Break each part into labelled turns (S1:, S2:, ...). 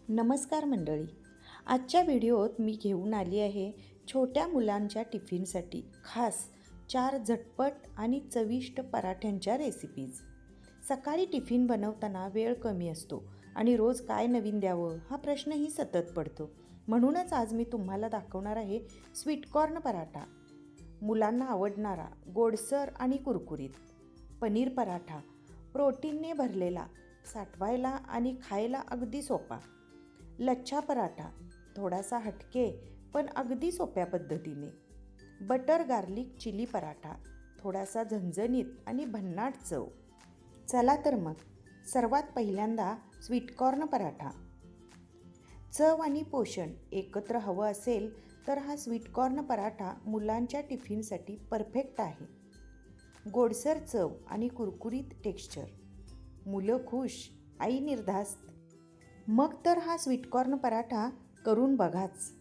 S1: नमस्कार मंडळी. आजच्या व्हिडिओत मी घेऊन आली आहे छोट्या मुलांच्या टिफिनसाठी खास 4 झटपट आणि चविष्ट पराठ्यांच्या रेसिपीज. सकाळी टिफिन बनवताना वेळ कमी असतो आणि रोज काय नवीन द्यावं हा प्रश्नही सतत पडतो. म्हणूनच आज मी तुम्हाला दाखवणार आहे स्वीटकॉर्न पराठा. मुलांना आवडणारा, गोडसर आणि कुरकुरीत. पनीर पराठा, प्रोटीनने भरलेला, साठवायला आणि खायला अगदी सोपा. लच्छा पराठा, थोडासा हटके पण अगदी सोप्या पद्धतीने. बटर गार्लिक चिली पराठा, थोडासा झणझणीत आणि भन्नाट चव. चला तर मग, सर्वात पहिल्यांदा स्वीटकॉर्न पराठा. चव आणि पोषण एकत्र हवं असेल तर हा स्वीटकॉर्न पराठा मुलांच्या टिफिनसाठी परफेक्ट आहे. गोडसर चव आणि कुरकुरीत टेक्स्चर. मुलं खुश, आई निर्धास्त. मग तर हा स्वीटकॉर्न पराठा करून बघाच.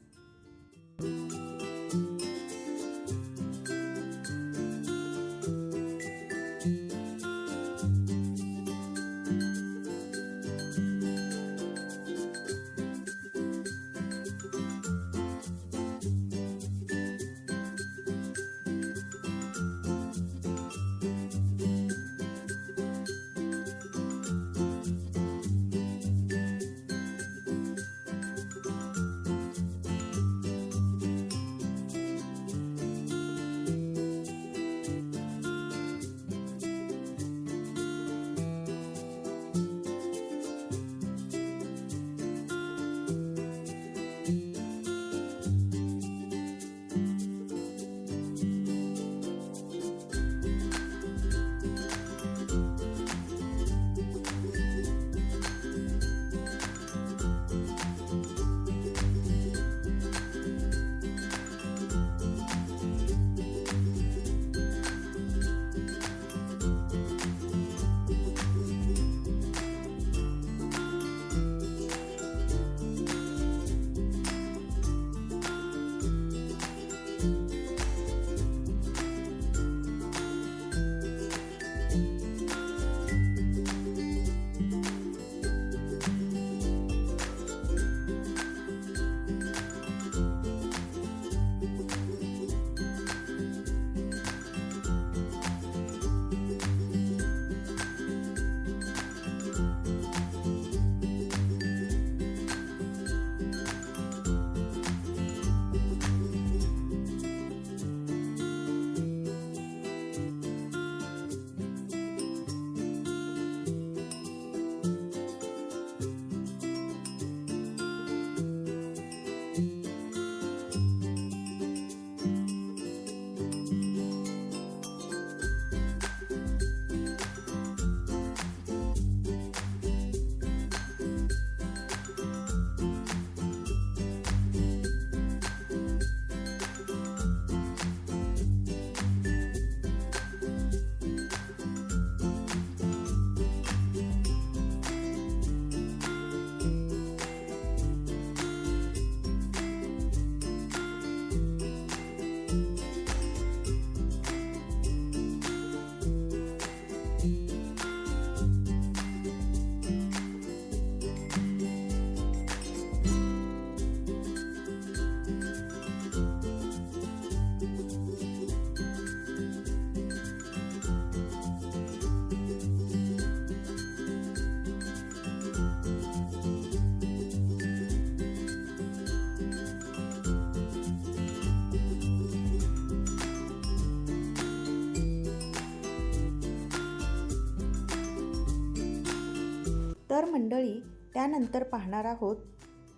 S1: तर मंडळी, त्यानंतर पाहणार आहोत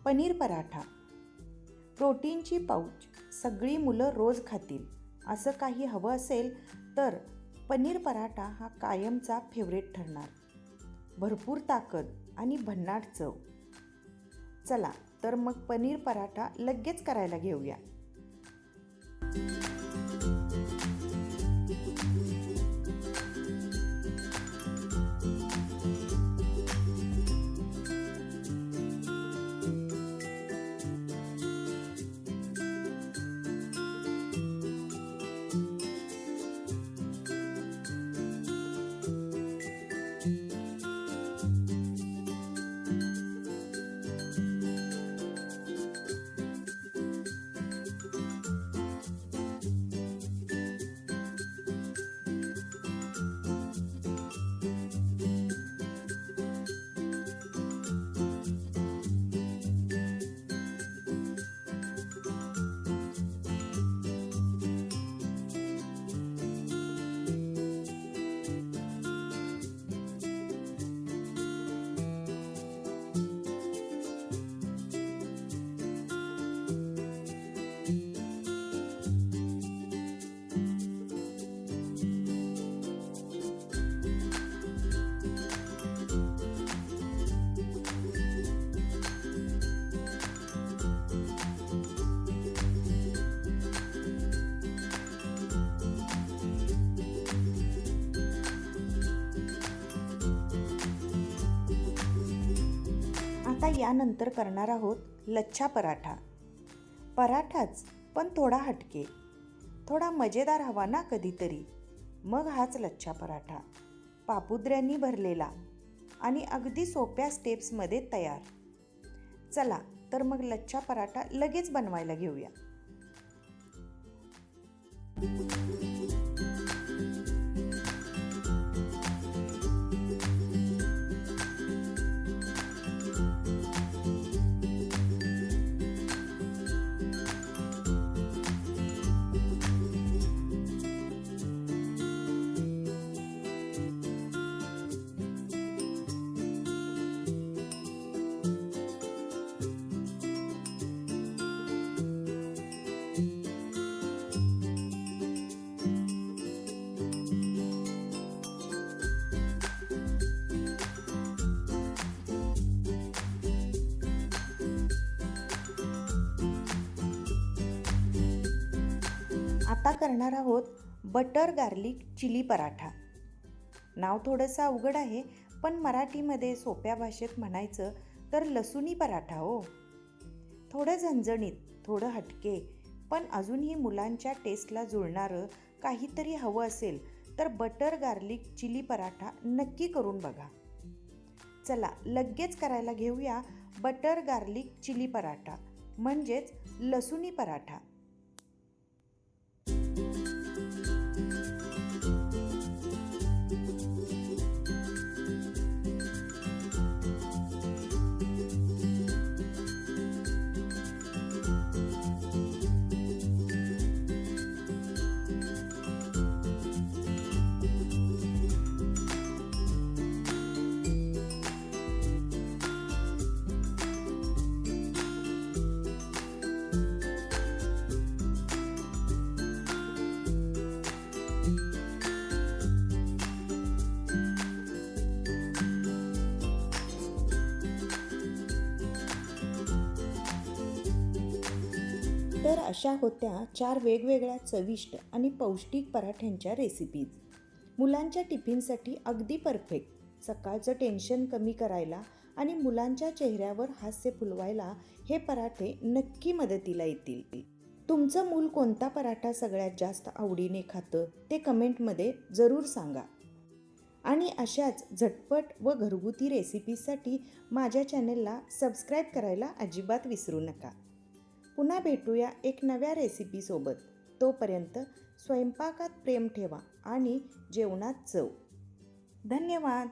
S1: पनीर पराठा. प्रोटीनची पाऊच, सगळी मुलं रोज खातील असं काही हवं असेल तर पनीर पराठा हा कायमचा फेवरेट ठरणार. भरपूर ताकद आणि भन्नाट चव. चला तर मग पनीर पराठा लगेच करायला घेऊया. आता यानंतर करणार आहोत लच्छा पराठा. पराठाच पण थोडा हटके, थोडा मजेदार हवा ना कधीतरी, मग हाच लच्छा पराठा. पापुद्र्यांनी भरलेला आणि अगदी सोप्या स्टेप्समध्ये तयार. चला तर मग लच्छा पराठा लगेच बनवायला घेऊया. आता करणार आहोत बटर गार्लिक चिली पराठा. नाव थोडंसं अवघड आहे, पण मराठीमध्ये सोप्या भाषेत म्हणायचं तर लसूणी पराठा हो. थोडं झणझणीत, थोडं हटके, पण अजूनही मुलांच्या टेस्टला जुळणारं काहीतरी हवं असेल तर बटर गार्लिक चिली पराठा नक्की करून बघा. चला लगेच करायला घेऊया बटर गार्लिक चिली पराठा, म्हणजेच लसूणी पराठा. तर अशा होत्या 4 वेगवेगळ्या चविष्ट आणि पौष्टिक पराठ्यांच्या रेसिपीज. मुलांच्या टिफिनसाठी अगदी परफेक्ट. सकाळचं टेन्शन कमी करायला आणि मुलांच्या चेहऱ्यावर हास्य फुलवायला हे पराठे नक्की मदतीला येतील. तुमचं मूल कोणता पराठा सगळ्यात जास्त आवडीने खातं ते कमेंटमध्ये जरूर सांगा. आणि अशाच झटपट व घरगुती रेसिपीजसाठी माझ्या चॅनलला सबस्क्राईब करायला अजिबात विसरू नका. पुन्हा भेटूया एक नव्या रेसिपीसोबत. तोपर्यंत स्वयंपाकात प्रेम ठेवा आणि जेवणात चव. धन्यवाद.